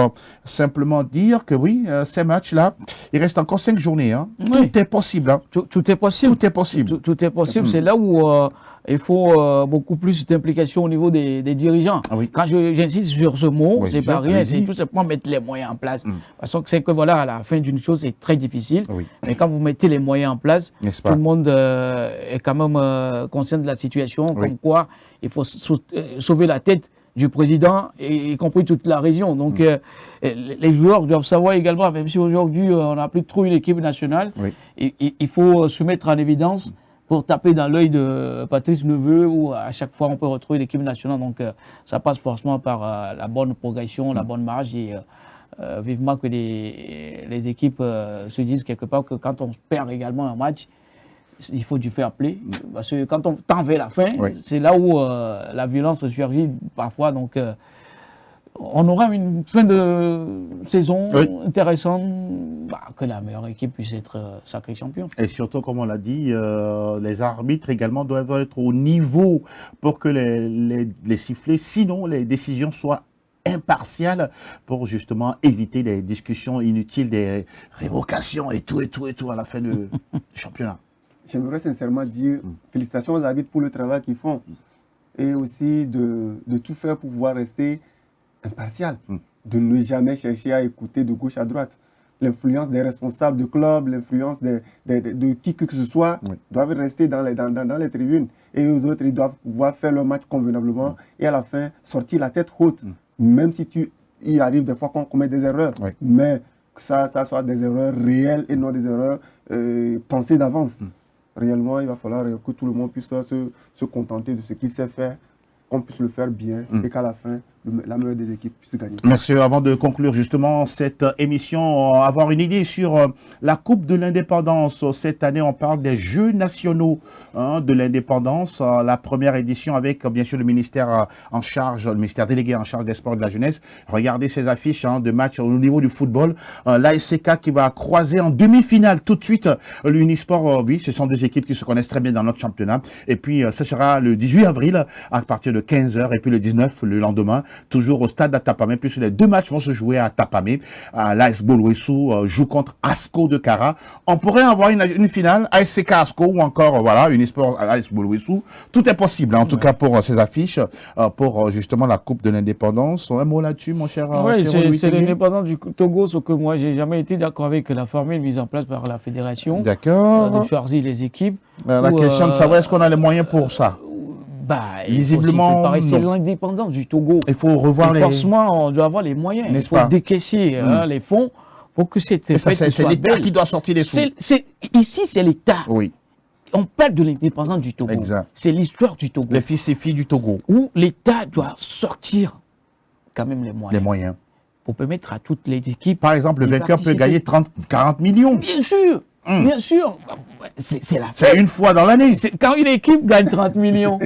simplement dire que ces matchs-là, il reste encore 5 journées. Hein. Tout est possible. Hein. Tout est possible. Tout est possible. Tout est possible. C'est là où il faut beaucoup plus d'implication au niveau des dirigeants. Quand j'insiste sur ce mot, c'est pas rien, c'est tout simplement mettre les moyens en place. Parce que c'est que voilà, à la fin d'une chose, c'est très difficile. Mais quand vous mettez les moyens en place, tout le monde est quand même conscient de la situation, comme quoi il faut sauver la tête du président, y compris toute la région. Donc, les joueurs doivent savoir également, même si aujourd'hui, on n'a plus trop une équipe nationale, il faut se mettre en évidence pour taper dans l'œil de Patrice Neveu, où à chaque fois, on peut retrouver l'équipe nationale. Donc, ça passe forcément par la bonne progression, la bonne marge, et vivement que les équipes se disent quelque part que quand on perd également un match, il faut du fair play, parce que quand on tend vers la fin, c'est là où la violence surgit parfois. Donc, on aura une fin de saison intéressante, que la meilleure équipe puisse être sacrée champion. Et surtout, comme on l'a dit, les arbitres également doivent être au niveau pour que les sifflets, sinon les décisions soient impartiales pour justement éviter les discussions inutiles, des révocations et tout à la fin du championnat. J'aimerais sincèrement dire félicitations aux arbitres pour le travail qu'ils font et aussi de tout faire pour pouvoir rester impartial, de ne jamais chercher à écouter de gauche à droite. L'influence des responsables de clubs, l'influence de qui que ce soit, doivent rester dans les tribunes. Et les autres, ils doivent pouvoir faire leur match convenablement et à la fin, sortir la tête haute. Même si il arrive des fois qu'on commet des erreurs, mais que ça soit des erreurs réelles et non des erreurs pensées d'avance. Réellement, il va falloir que tout le monde puisse se contenter de ce qu'il sait faire, qu'on puisse le faire bien et qu'à la fin, la meilleure des équipes puisse gagner. Merci. Avant de conclure justement cette émission, avoir une idée sur la Coupe de l'Indépendance. Cette année, on parle des Jeux nationaux de l'Indépendance. La première édition avec bien sûr le ministère en charge, le ministère délégué en charge des sports et de la jeunesse. Regardez ces affiches de matchs au niveau du football. L'ASCK qui va croiser en demi-finale tout de suite l'Unisport. Oui, ce sont deux équipes qui se connaissent très bien dans notre championnat. Et puis, ce sera le 18 avril à partir de 15h et puis le 19 le lendemain. Toujours au stade d'Atapamé, puisque les deux matchs vont se jouer à Atapamé. L'AS Bolwesu joue contre Asco de Kara. On pourrait avoir une finale ASCK Asco ou encore voilà Unisport AS Bolwesu. Tout est possible en tout cas pour ces affiches, pour justement la Coupe de l'Indépendance. Un mot là-dessus, mon cher. Oui, c'est l'indépendance du Togo, ce que moi j'ai jamais été d'accord avec la formule mise en place par la fédération. D'accord. De choisir les équipes. La question de savoir est-ce qu'on a les moyens pour ça. Visiblement, c'est l'indépendance du Togo. Il faut revoir les... Forcément, on doit avoir les moyens. Il faut décaisser les fonds pour que cette fête soit belle. C'est l'État qui doit sortir les sous. Ici, c'est l'État. Oui. On parle de l'indépendance du Togo. C'est l'histoire du Togo. Les fils et filles du Togo. Où l'État doit sortir quand même les moyens. Les moyens. Pour permettre à toutes les équipes... Par exemple, le vainqueur peut gagner 40 millions. Bien sûr. Bien sûr, c'est la fête. C'est une fois dans l'année. Quand une équipe gagne 30 millions,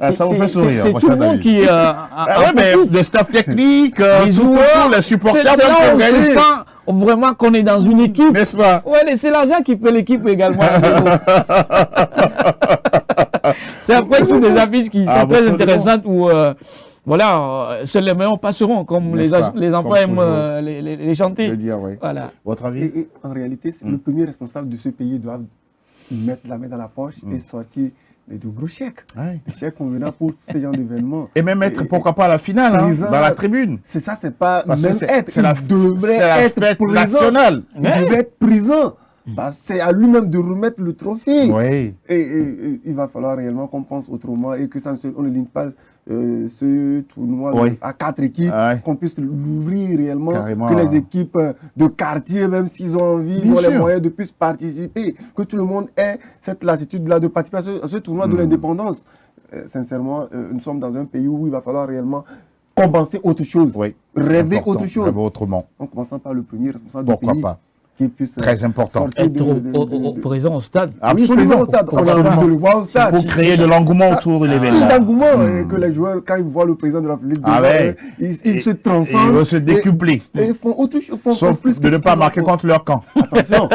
ça vous fait sourire. C'est tout le monde qui... mais le staff technique, les joueurs, les supporters peuvent gagner. C'est ça, vraiment qu'on est dans une équipe. N'est-ce pas? Ouais, c'est l'argent qui fait l'équipe également. C'est après toutes des affiches qui sont très intéressantes où... voilà, seuls les meilleurs passeront, comme les enfants aiment les chanter. Dire, oui. Voilà. Votre avis? Et en réalité, le premier responsable de ce pays doit mettre la main dans la poche et sortir de gros chèques. Des chèques convenants pour ce genre d'événements. Et même être, pourquoi pas, à la finale, dans la tribune. C'est ça, c'est pas même être. C'est la fête nationale. Il devrait être présent. C'est à lui-même de remettre le trophée. Oui. Et il va falloir réellement qu'on pense autrement et que on ne ligne pas ce tournoi à 4 équipes, qu'on puisse l'ouvrir réellement, que les équipes de quartier, même s'ils ont envie, ont les moyens de plus participer, que tout le monde ait cette lassitude-là de participer à ce tournoi de l'indépendance. Sincèrement, nous sommes dans un pays où il va falloir réellement compenser autre chose, rêver autre chose. Rêver autrement. En commençant par le premier responsable du pays. Pourquoi pas? Très important. Être présent au stade. Absolument. Au stade. On a envie de le voir au stade. Pour créer de l'engouement autour de l'événement. D'engouement. Et que les joueurs, quand ils voient le président de la République, ils se transcendent. Ils vont se décupler. Et ils font autre chose. Sauf plus de ne pas marquer contre leur camp. Attention.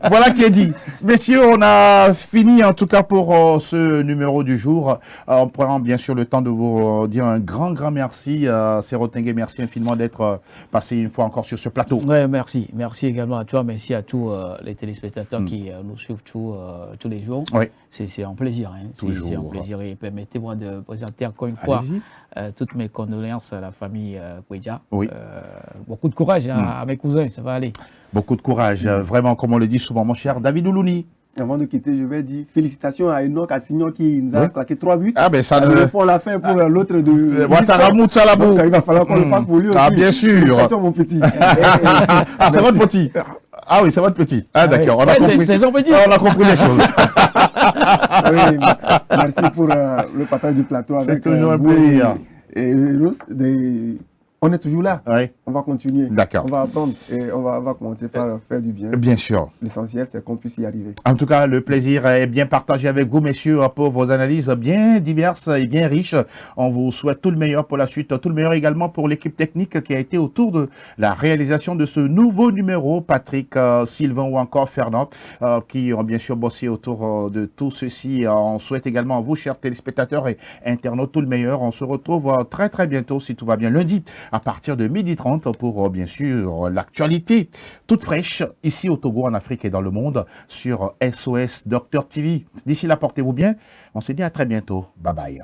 Voilà qui est dit. Messieurs, on a fini en tout cas pour ce numéro du jour. On prend bien sûr le temps de vous dire un grand merci. Serotengue, merci infiniment d'être passé une fois encore sur ce plateau. Oui, merci. Merci également à toi, merci à tous les téléspectateurs qui nous suivent tous les jours. Oui. C'est un plaisir. C'est un plaisir. Et permettez-moi de présenter encore une fois toutes mes condoléances à la famille Kouedja. Oui. Beaucoup de courage à mes cousins, ça va aller. Beaucoup de courage. Vraiment, comme on le dit souvent, mon cher David Oulouni. Avant de quitter, je vais dire félicitations à Enoch Assignon qui nous a claqué 3 buts. Ah ben ça on l'a fait pour l'autre de... Ouattara Salabou. Il va falloir qu'on le fasse pour lui aussi. Ah bien sûr. Félicitations mon petit. C'est votre petit. Ah oui, c'est votre petit. Ah d'accord, on a compris. C'est son petit. On a compris les choses. Oui, merci pour le partage du plateau avec. C'est toujours un plaisir. Et on est toujours là. On va continuer. D'accord. On va apprendre et on va commencer par faire du bien. Bien sûr. L'essentiel, c'est qu'on puisse y arriver. En tout cas, le plaisir est bien partagé avec vous, messieurs, pour vos analyses bien diverses et bien riches. On vous souhaite tout le meilleur pour la suite, tout le meilleur également pour l'équipe technique qui a été autour de la réalisation de ce nouveau numéro. Patrick, Sylvain ou encore Fernand, qui ont bien sûr bossé autour de tout ceci. On souhaite également à vous, chers téléspectateurs et internautes, tout le meilleur. On se retrouve très très bientôt, si tout va bien, lundi, à partir de 12h30 pour, bien sûr, l'actualité toute fraîche ici au Togo, en Afrique et dans le monde sur SOS Docteur TV. D'ici là, portez-vous bien. On se dit à très bientôt. Bye bye.